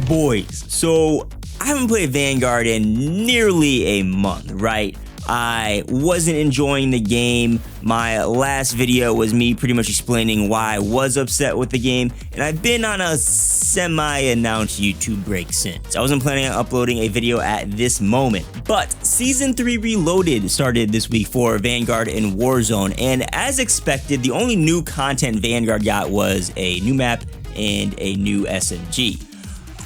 Boys, so I haven't played Vanguard in nearly a month, right? I wasn't enjoying the game. My last video was me pretty much explaining why I was upset with the game, and I've been on a semi-announced YouTube break since. I wasn't planning on uploading a video at this moment, but Season 3 Reloaded started this week for Vanguard and Warzone, and as expected, the only new content Vanguard got was a new map and a new SMG.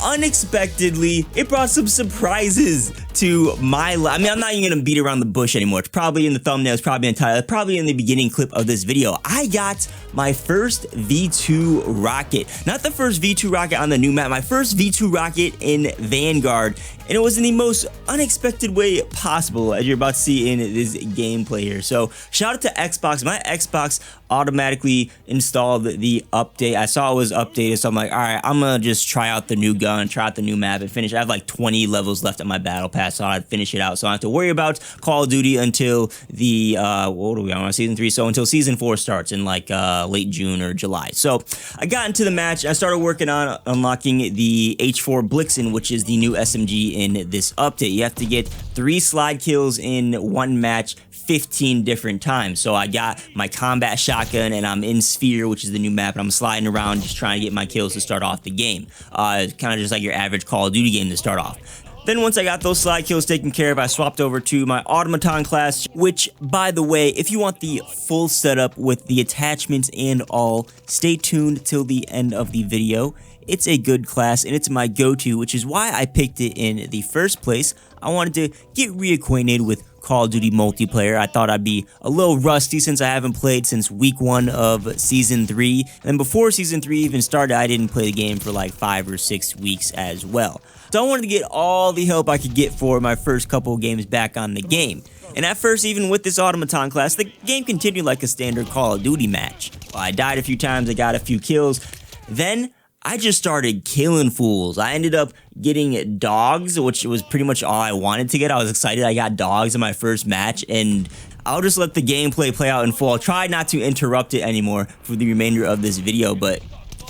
Unexpectedly, it brought some surprises to my life. I mean, I'm not even gonna beat around the bush anymore. It's probably in the thumbnail, it's probably in the title, probably in the beginning clip of this video. I got my first V2 rocket. Not the first V2 rocket on the new map, my first V2 rocket in Vanguard. And it was in the most unexpected way possible, as you're about to see in this gameplay here. So shout out to Xbox. My Xbox automatically installed the update. I saw it was updated, so I'm like, all right, I'm gonna just try out the new gun, try out the new map, and finish. I have like 20 levels left on my battle pass, so I'd finish it out. So I don't have to worry about Call of Duty until the what are we on Season 3? So until Season 4 starts in like late June or July. So I got into the match. I started working on unlocking the H4 Blixen, which is the new SMG in this update. You have to get 3 slide kills in one match 15 different times. So I got my combat shotgun and I'm in Sphere, which is the new map, and I'm sliding around just trying to get my kills to start off the game. Kind of just like your average Call of Duty game to start off. Then once I got those slide kills taken care of, I swapped over to my Automaton class, which, by the way, if you want the full setup with the attachments and all, stay tuned till the end of the video. It's a good class and it's my go-to, which is why I picked it in the first place. I wanted to get reacquainted with Call of Duty multiplayer. I thought I'd be a little rusty since I haven't played since week 1 of Season 3. And before Season 3 even started, I didn't play the game for like 5 or 6 weeks as well. So I wanted to get all the help I could get for my first couple of games back on the game. And at first, even with this Automaton class, the game continued like a standard Call of Duty match. Well, I died a few times, I got a few kills. Then I just started killing fools. I ended up getting dogs, which was pretty much all I wanted to get. I was excited I got dogs in my first match, and I'll just let the gameplay play out in full. I'll try not to interrupt it anymore for the remainder of this video, but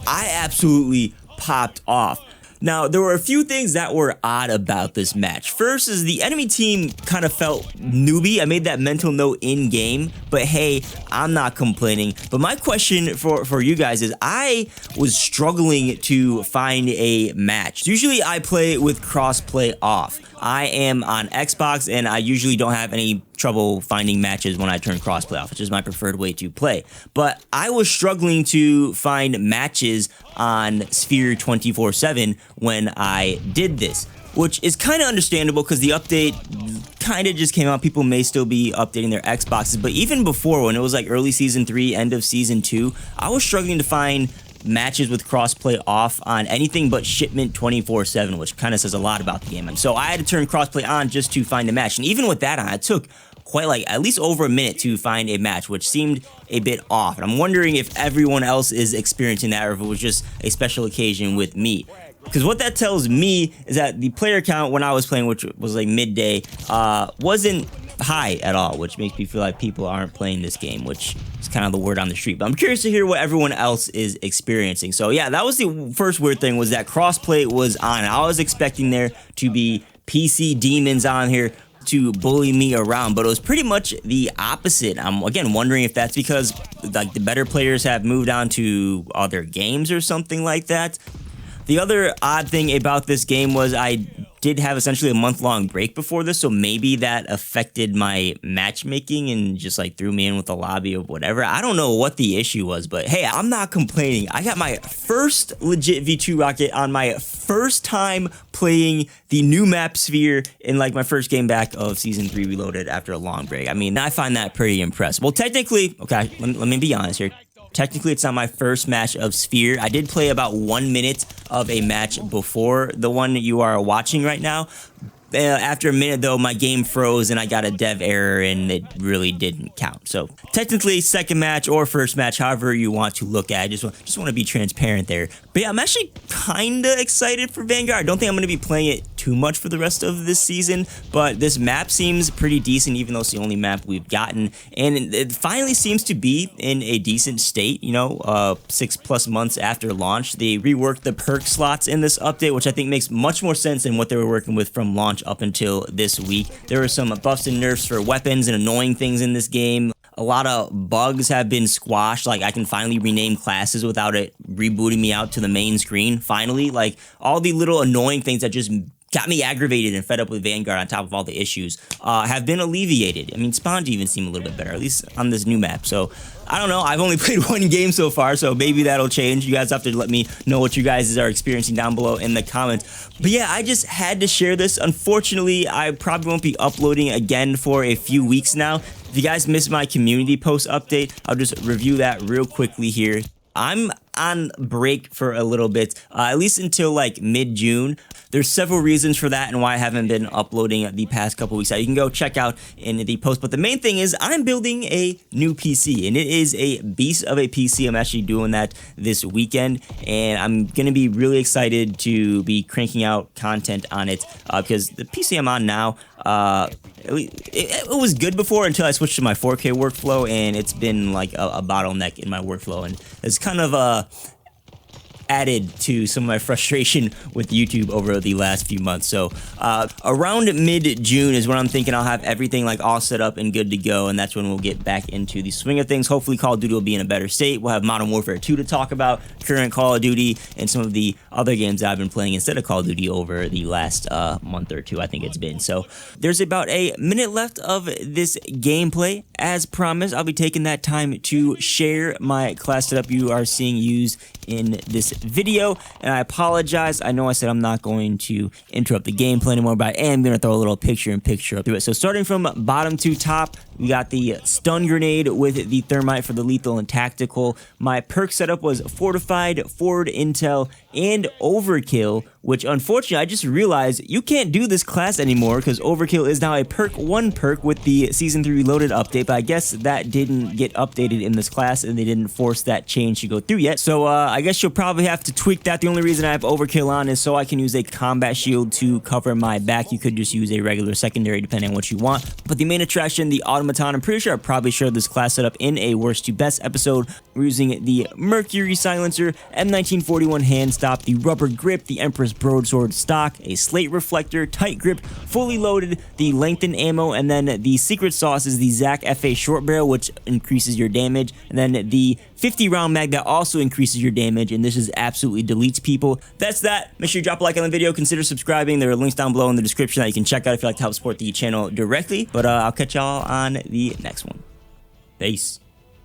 I absolutely popped off. Now, there were a few things that were odd about this match. First is the enemy team kind of felt newbie. I made that mental note in-game, but hey, I'm not complaining. But my question for you guys is, I was struggling to find a match. Usually I play with crossplay off. I am on Xbox and I usually don't have any trouble finding matches when I turn crossplay off, which is my preferred way to play. But I was struggling to find matches on Sphere 24/7 when I did this, which is kind of understandable because the update kind of just came out. People may still be updating their Xboxes, but even before, when it was like early Season 3, end of Season 2, I was struggling to find matches with crossplay off on anything but Shipment 24/7, which kind of says a lot about the game. And so I had to turn crossplay on just to find a match. And even with that on, it took quite like at least over a minute to find a match, which seemed a bit off. And I'm wondering if everyone else is experiencing that or if it was just a special occasion with me. Because what that tells me is that the player count when I was playing, which was like midday, wasn't high at all, which makes me feel like people aren't playing this game, which is kind of the word on the street. But I'm curious to hear what everyone else is experiencing. So yeah, that was the first weird thing, was that crossplay was on. I was expecting there to be PC demons on here to bully me around, but it was pretty much the opposite. I'm again wondering if that's because like the better players have moved on to other games or something like that. The other odd thing about this game was I did have essentially a month-long break before this, so maybe that affected my matchmaking and just like threw me in with a lobby of whatever. I don't know what the issue was, but hey, I'm not complaining. I got my first legit V2 rocket on my first time playing the new map Sphere in like my first game back of Season 3 Reloaded after a long break. I mean, I find that pretty impressive. Well, technically, okay, let me be honest here. Technically, it's not my first match of Sphere. I did play about 1 minute of a match before the one that you are watching right now. After a minute, though, my game froze and I got a dev error and it really didn't count. So technically, second match or first match, however you want to look at it. Just want to be transparent there. But yeah, I'm actually kind of excited for Vanguard. I don't think I'm going to be playing it too much for the rest of this season, but this map seems pretty decent, even though it's the only map we've gotten, and it finally seems to be in a decent state, you know, 6+ months after launch. They reworked the perk slots in this update, which I think makes much more sense than what they were working with from launch up until this week. There were some buffs and nerfs for weapons and annoying things in this game. A lot of bugs have been squashed. Like, I can finally rename classes without it rebooting me out to the main screen. Finally, like, all the little annoying things that just got me aggravated and fed up with Vanguard on top of all the issues have been alleviated. I mean, spawns even seem a little bit better, at least on this new map. So, I don't know. I've only played one game so far, so maybe that'll change. You guys have to let me know what you guys are experiencing down below in the comments. But yeah, I just had to share this. Unfortunately, I probably won't be uploading again for a few weeks now. If you guys missed my community post update, I'll just review that real quickly here. I'm on break for a little bit, at least until like mid-June. There's several reasons for that and why I haven't been uploading the past couple weeks. You can go check out in the post, but the main thing is I'm building a new PC, and it is a beast of a PC. I'm actually doing that this weekend, and I'm going to be really excited to be cranking out content on it because the PC I'm on now, it was good before until I switched to my 4K workflow, and it's been like a bottleneck in my workflow, and it's kind of added to some of my frustration with YouTube over the last few months. So around mid-June is when I'm thinking I'll have everything like all set up and good to go, and that's when we'll get back into the swing of things. Hopefully Call of Duty will be in a better state. We'll have Modern Warfare 2 to talk about, current Call of Duty, and some of the other games I've been playing instead of Call of Duty over the last month or two, I think it's been. So there's about a minute left of this gameplay. As promised, I'll be taking that time to share my class setup you are seeing used in this video, and I apologize. I know I said I'm not going to interrupt the gameplay anymore, but I am going to throw a little picture-in-picture up through it. So starting from bottom to top, we got the stun grenade with the thermite for the lethal and tactical. My perk setup was fortified, forward intel, and overkill, which unfortunately I just realized you can't do this class anymore because overkill is now a perk 1 perk with the season 3 reloaded update, but I guess that didn't get updated in this class and they didn't force that change to go through yet. So I guess you'll probably have to tweak that. The only reason I have overkill on is so I can use a combat shield to cover my back. You could just use a regular secondary depending on what you want, but the main attraction, the Automaton, I'm pretty sure I probably showed this class setup in a worst to best episode. We're using the Mercury silencer, M1941 hand stop, the rubber grip, the Empress broadsword stock, a slate reflector, tight grip, fully loaded, the lengthened ammo, and then the secret sauce is the Zach FA short barrel, which increases your damage, and then the 50 round mag that also increases your damage, and this is absolutely deletes people. That's that. Make sure you drop a like on the video, consider subscribing. There are links down below in the description that you can check out if you'd like to help support the channel directly, but I'll catch y'all on the next one. Peace.